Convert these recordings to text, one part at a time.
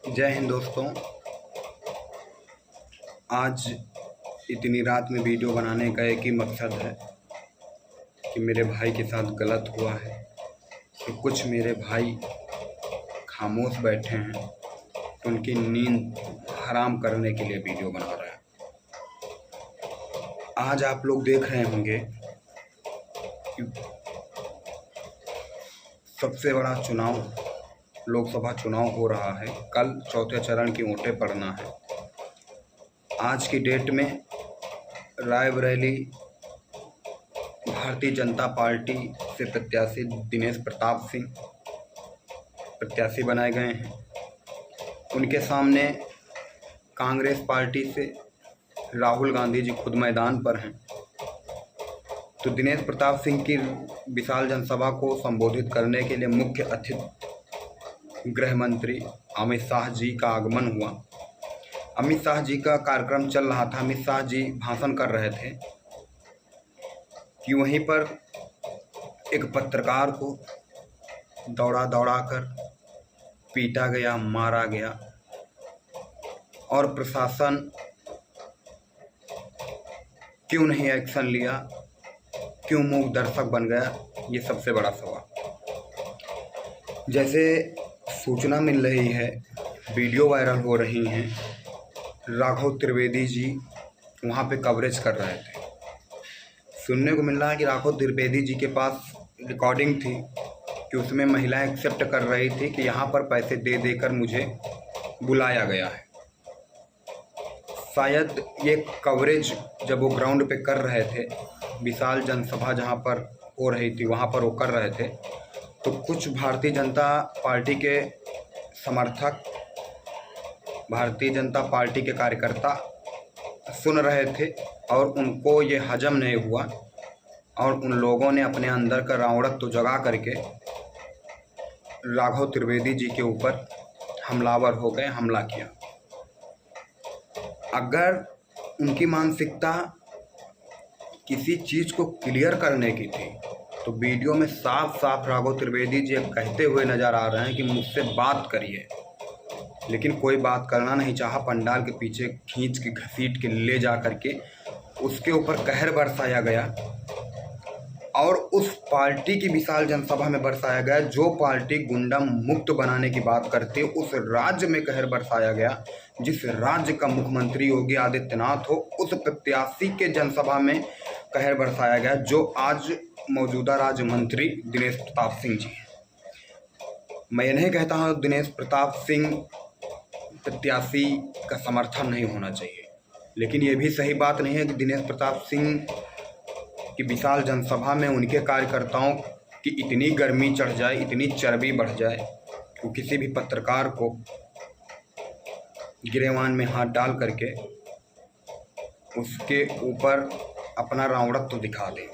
जय हिंद दोस्तों। आज इतनी रात में वीडियो बनाने का एक ही मकसद है कि मेरे भाई के साथ गलत हुआ है। तो कुछ मेरे भाई खामोश बैठे हैं, तो उनकी नींद हराम करने के लिए वीडियो बना रहे हैं। आज आप लोग देख रहे होंगे कि सबसे बड़ा चुनाव, लोकसभा चुनाव हो रहा है। कल चौथे चरण की वोटें पड़ना है। आज की डेट में रायबरेली भारतीय जनता पार्टी से प्रत्याशी दिनेश प्रताप सिंह प्रत्याशी बनाए गए हैं। उनके सामने कांग्रेस पार्टी से राहुल गांधी जी खुद मैदान पर हैं। तो दिनेश प्रताप सिंह की विशाल जनसभा को संबोधित करने के लिए मुख्य अतिथि गृह मंत्री अमित शाह जी का आगमन हुआ। अमित शाह जी का कार्यक्रम चल रहा था। अमित शाह जी भाषण कर रहे थे कि वहीं पर एक पत्रकार को दौड़ा कर पीटा गया, मारा गया और प्रशासन क्यों नहीं एक्शन लिया, क्यों मूक दर्शक बन गया, ये सबसे बड़ा सवाल। जैसे सूचना मिल रही है, वीडियो वायरल हो रही हैं, राघव त्रिवेदी जी वहाँ पे कवरेज कर रहे थे। सुनने को मिल रहा है कि राघव त्रिवेदी जी के पास रिकॉर्डिंग थी कि उसमें महिलाएं एक्सेप्ट कर रही थी कि यहाँ पर पैसे दे देकर मुझे बुलाया गया है। शायद ये कवरेज जब वो ग्राउंड पे कर रहे थे, विशाल जनसभा जहाँ पर हो रही थी वहाँ पर वो कर रहे थे, तो कुछ भारतीय जनता पार्टी के समर्थक, भारतीय जनता पार्टी के कार्यकर्ता सुन रहे थे और उनको ये हजम नहीं हुआ और उन लोगों ने अपने अंदर का रावणत्व तो जगा करके राघव त्रिवेदी जी के ऊपर हमलावर हो गए, हमला किया। अगर उनकी मानसिकता किसी चीज़ को क्लियर करने की थी तो वीडियो में साफ साफ राघव त्रिवेदी जी कहते हुए नज़र आ रहे हैं कि मुझसे बात करिए, लेकिन कोई बात करना नहीं चाहा। पंडाल के पीछे खींच के घसीट के ले जा करके उसके ऊपर कहर बरसाया गया और उस पार्टी की विशाल जनसभा में बरसाया गया जो पार्टी गुंडा मुक्त बनाने की बात करती है। उस राज्य में कहर बरसाया गया जिस राज्य का मुख्यमंत्री योगी आदित्यनाथ हो, उस प्रत्याशी के जनसभा में कहर बरसाया गया जो आज मौजूदा राज्य मंत्री दिनेश प्रताप सिंह जी हैं। मैं ये नहीं कहता हूँ दिनेश प्रताप सिंह प्रत्याशी का समर्थन नहीं होना चाहिए, लेकिन ये भी सही बात नहीं है कि दिनेश प्रताप सिंह की विशाल जनसभा में उनके कार्यकर्ताओं की इतनी गर्मी चढ़ जाए, इतनी चर्बी बढ़ जाए कि किसी भी पत्रकार को गिरेबान में हाथ डाल करके उसके ऊपर अपना रावणत्व तो दिखा दें।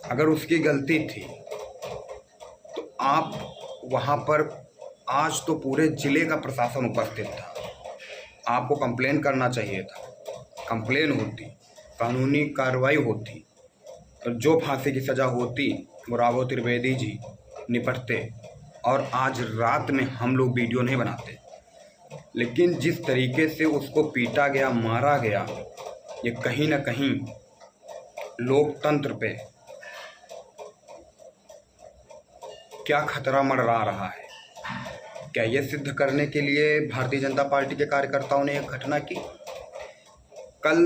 अगर उसकी गलती थी तो आप वहाँ पर, आज तो पूरे ज़िले का प्रशासन उपस्थित था, आपको कंप्लेन करना चाहिए था। कंप्लेन होती, कानूनी कार्रवाई होती और जो फांसी की सज़ा होती वो राघव त्रिवेदी जी निपटते और आज रात में हम लोग वीडियो नहीं बनाते। लेकिन जिस तरीके से उसको पीटा गया, मारा गया, ये कहीं ना कहीं लोकतंत्र पे क्या खतरा मंडरा रहा है। क्या ये सिद्ध करने के लिए भारतीय जनता पार्टी के कार्यकर्ताओं ने एक घटना की? कल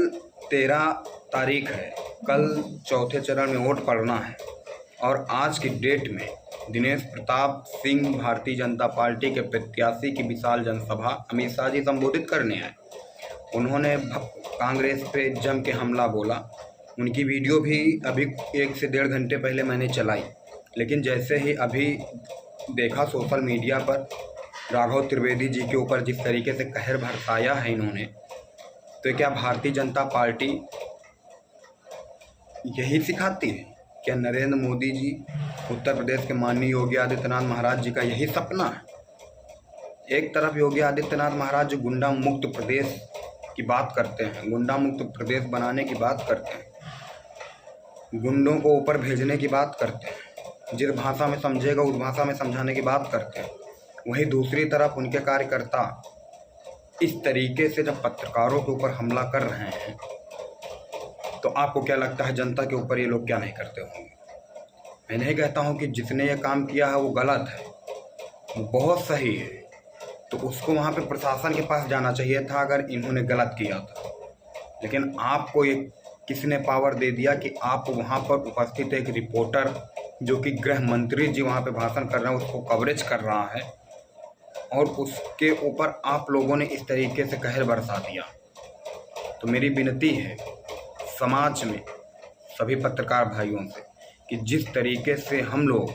13 तारीख है, कल चौथे चरण में वोट पड़ना है और आज की डेट में दिनेश प्रताप सिंह भारतीय जनता पार्टी के प्रत्याशी की विशाल जनसभा अमित शाह जी संबोधित करने आए। उन्होंने कांग्रेस पे जम के हमला बोला। उनकी वीडियो भी अभी 1 से 1.5 घंटे पहले मैंने चलाई, लेकिन जैसे ही अभी देखा सोशल मीडिया पर राघव त्रिवेदी जी के ऊपर जिस तरीके से कहर बरसाया है इन्होंने, तो क्या भारतीय जनता पार्टी यही सिखाती है? क्या नरेंद्र मोदी जी, उत्तर प्रदेश के माननीय योगी आदित्यनाथ महाराज जी का यही सपना है? एक तरफ योगी आदित्यनाथ महाराज जो गुंडा मुक्त प्रदेश की बात करते हैं, गुंडा मुक्त प्रदेश बनाने की बात करते हैं, गुंडों को ऊपर भेजने की बात करते हैं, जिस भाषा में समझेगा उस भाषा में समझाने की बात करते हैं, वहीं दूसरी तरफ उनके कार्यकर्ता इस तरीके से जब पत्रकारों के ऊपर हमला कर रहे हैं तो आपको क्या लगता है जनता के ऊपर ये लोग क्या नहीं करते होंगे? मैं नहीं कहता हूँ कि जिसने ये काम किया है वो गलत है, वो बहुत सही है, तो उसको वहाँ पे प्रशासन के पास जाना चाहिए था अगर इन्होंने गलत किया था। लेकिन आपको ये किसने पावर दे दिया कि आप वहाँ पर उपस्थित एक रिपोर्टर जो कि गृह मंत्री जी वहाँ पे भाषण कर रहे हैं उसको कवरेज कर रहा है और उसके ऊपर आप लोगों ने इस तरीके से कहर बरसा दिया। तो मेरी विनती है समाज में सभी पत्रकार भाइयों से कि जिस तरीके से हम लोग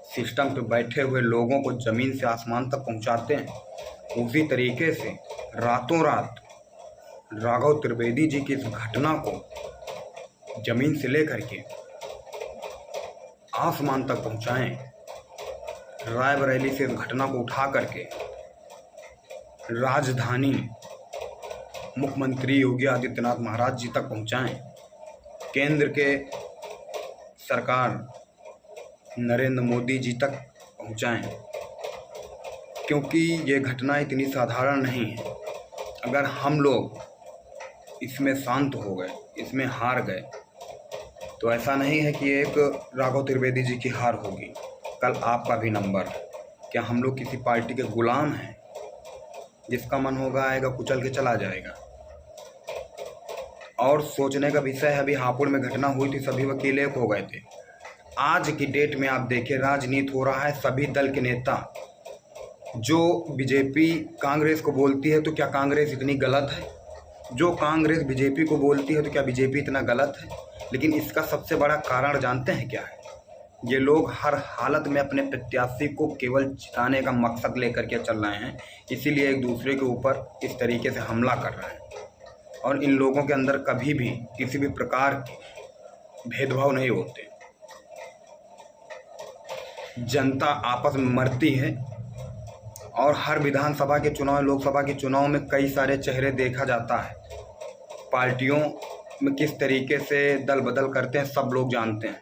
सिस्टम पे बैठे हुए लोगों को ज़मीन से आसमान तक पहुंचाते हैं, उसी तरीके से रातों रात राघव त्रिवेदी जी की इस घटना को ज़मीन से लेकर के आसमान तक पहुंचाएं। रायबरेली से इस घटना को उठा करके राजधानी मुख्यमंत्री योगी आदित्यनाथ महाराज जी तक पहुंचाएं। केंद्र के सरकार नरेंद्र मोदी जी तक पहुंचाएं, क्योंकि ये घटना इतनी साधारण नहीं है। अगर हम लोग इसमें शांत हो गए, इसमें हार गए, तो ऐसा नहीं है कि एक राघव त्रिवेदी जी की हार होगी, कल आपका भी नंबर है। क्या हम लोग किसी पार्टी के गुलाम हैं? जिसका मन होगा आएगा, कुचल के चला जाएगा। और सोचने का विषय है, अभी हापुड़ में घटना हुई थी, सभी वकील एक हो गए थे। आज की डेट में आप देखिए राजनीति हो रहा है, सभी दल के नेता जो बीजेपी कांग्रेस को बोलती है तो क्या कांग्रेस इतनी गलत है? जो कांग्रेस बीजेपी को बोलती है तो क्या बीजेपी इतना गलत है? लेकिन इसका सबसे बड़ा कारण जानते हैं क्या है? ये लोग हर हालत में अपने प्रत्याशी को केवल जिताने का मकसद लेकर के चल रहे हैं, इसीलिए एक दूसरे के ऊपर इस तरीके से हमला कर रहे हैं। और इन लोगों के अंदर कभी भी किसी भी प्रकार के भेदभाव नहीं होते। जनता आपस में मरती है और हर विधानसभा के चुनाव, लोकसभा के चुनाव में कई सारे चेहरे देखा जाता है। पार्टियों में किस तरीके से दल बदल करते हैं सब लोग जानते हैं।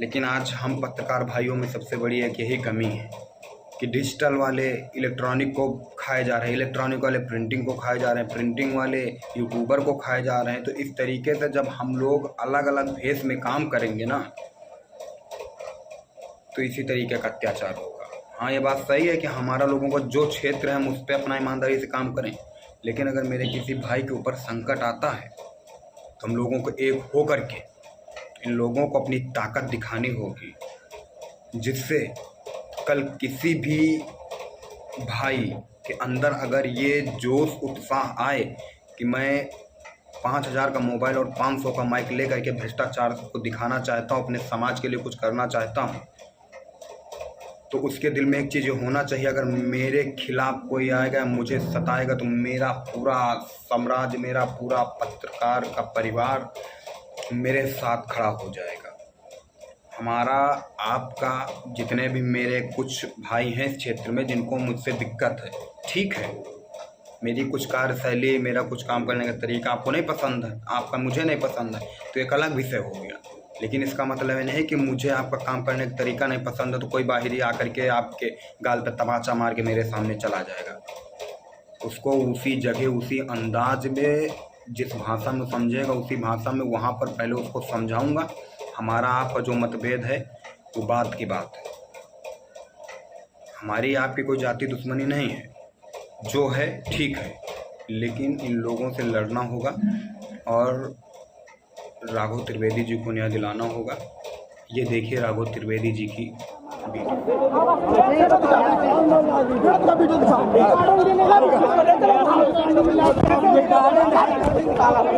लेकिन आज हम पत्रकार भाइयों में सबसे बड़ी एक यही कमी है कि डिजिटल वाले इलेक्ट्रॉनिक को खाए जा रहे हैं, इलेक्ट्रॉनिक वाले प्रिंटिंग को खाए जा रहे हैं, प्रिंटिंग वाले यूट्यूबर को खाए जा रहे हैं। तो इस तरीके से जब हम लोग अलग अलग भेष में काम करेंगे ना, तो इसी तरीके का अत्याचार होगा। हाँ, ये बात सही है कि हमारा लोगों को जो क्षेत्र है हम उस पर अपना ईमानदारी से काम करें, लेकिन अगर मेरे किसी भाई के ऊपर संकट आता है तो हम लोगों को एक हो करके इन लोगों को अपनी ताकत दिखानी होगी, जिससे कल किसी भी भाई के अंदर अगर ये जोश उत्साह आए कि मैं 5000 का मोबाइल और 500 का माइक ले करके भ्रष्टाचार को दिखाना चाहता हूँ, अपने समाज के लिए कुछ करना चाहता हूँ, तो उसके दिल में एक चीज़ होना चाहिए, अगर मेरे खिलाफ कोई आएगा, मुझे सताएगा, तो मेरा पूरा साम्राज्य, मेरा पूरा पत्रकार का परिवार मेरे साथ खड़ा हो जाएगा। हमारा, आपका, जितने भी मेरे कुछ भाई हैं इस क्षेत्र में जिनको मुझसे दिक्कत है, ठीक है, मेरी कुछ कार्यशैली, मेरा कुछ काम करने का तरीका आपको नहीं पसंद है, आपका मुझे नहीं पसंद है, तो एक अलग विषय हो गया। लेकिन इसका मतलब ये नहीं कि मुझे आपका काम करने का तरीका नहीं पसंद है तो कोई बाहरी आकर के आपके गाल पर तमाचा मार के मेरे सामने चला जाएगा। उसको उसी जगह, उसी अंदाज में, जिस भाषा में समझेगा उसी भाषा में वहाँ पर पहले उसको समझाऊंगा। हमारा आपका जो मतभेद है वो बात की बात है, हमारी आपकी कोई जाति दुश्मनी नहीं है, जो है ठीक है, लेकिन इन लोगों से लड़ना होगा और राघव त्रिवेदी जी को न्याय दिलाना होगा। ये देखिए राघव त्रिवेदी जी की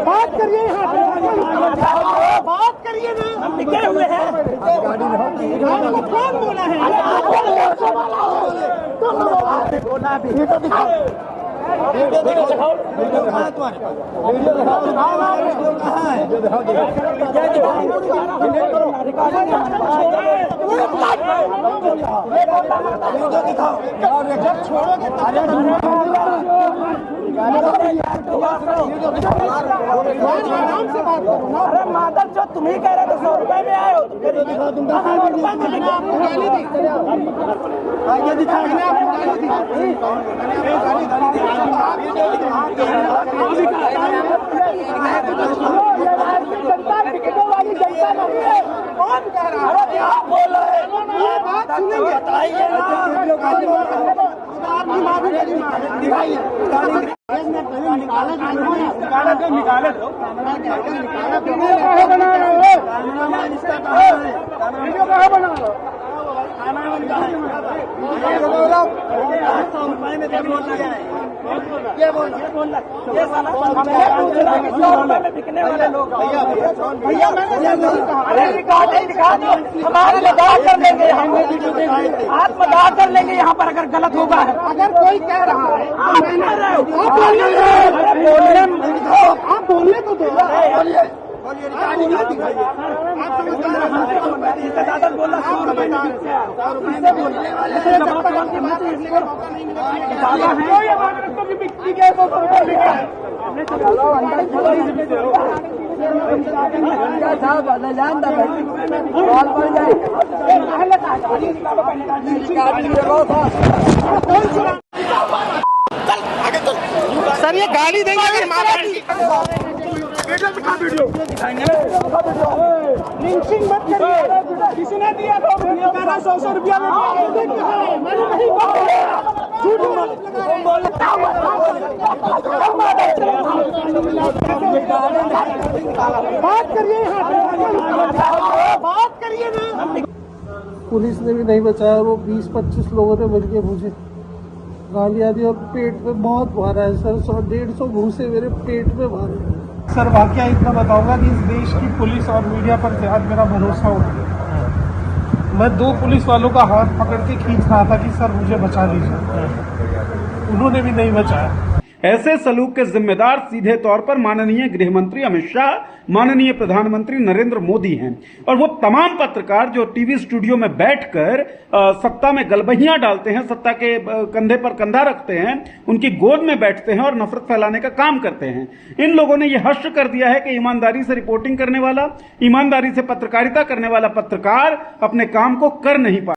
बात करिए, बात करिए ना, हम टिके हुए हैं। कौन बोला है? बोला भी वीडियो दिखाओ, वीडियो दिखाओ, वीडियो कहाँ तुम्हारे पास? वीडियो दिखाओ, वीडियो कहाँ है? वीडियो दिखाओ, वीडियो दिखाओ, छोड़ोगे अरे मादर जो तुम ही कह रहे थे 100 रुपए में आए हो कौन कह रहा है? बोल रहे बात सुनेंगे बताइए निकाले दो बिकने वाले लोग भैया हमारे मजाक कर लेंगे आप मजाक कर लेंगे यहाँ पर अगर गलत होगा अगर कोई कह रहा है आप बोलने तो दो सर ये गाली देंगे अगर मारा वीडियो लिंचिंग मत करिए किसने दिया था 100 रुपया में बात करिए बात करिए ना। पुलिस ने भी नहीं बचाया, वो 20-25 लोगों ने मिलकर मुझे गालियां दी और पेट में बहुत मारा है सर। 100-150 घूंसे मेरे पेट में मारे। सर वाकया इतना बताऊंगा कि इस देश की पुलिस और मीडिया पर आज मेरा भरोसा उठ गया। मैं 2 पुलिस वालों का हाथ पकड़ के खींच रहा था कि सर मुझे बचा लीजिए, उन्होंने भी नहीं बचाया। ऐसे सलूक के जिम्मेदार सीधे तौर पर माननीय गृह मंत्री अमित शाह, माननीय प्रधानमंत्री नरेंद्र मोदी हैं और वो तमाम पत्रकार जो टीवी स्टूडियो में बैठकर सत्ता में गलबहियां डालते हैं, सत्ता के कंधे पर कंधा रखते हैं, उनकी गोद में बैठते हैं और नफरत फैलाने का काम करते हैं। इन लोगों ने यह हश्र कर दिया है कि ईमानदारी से रिपोर्टिंग करने वाला, ईमानदारी से पत्रकारिता करने वाला पत्रकार अपने काम को कर नहीं पा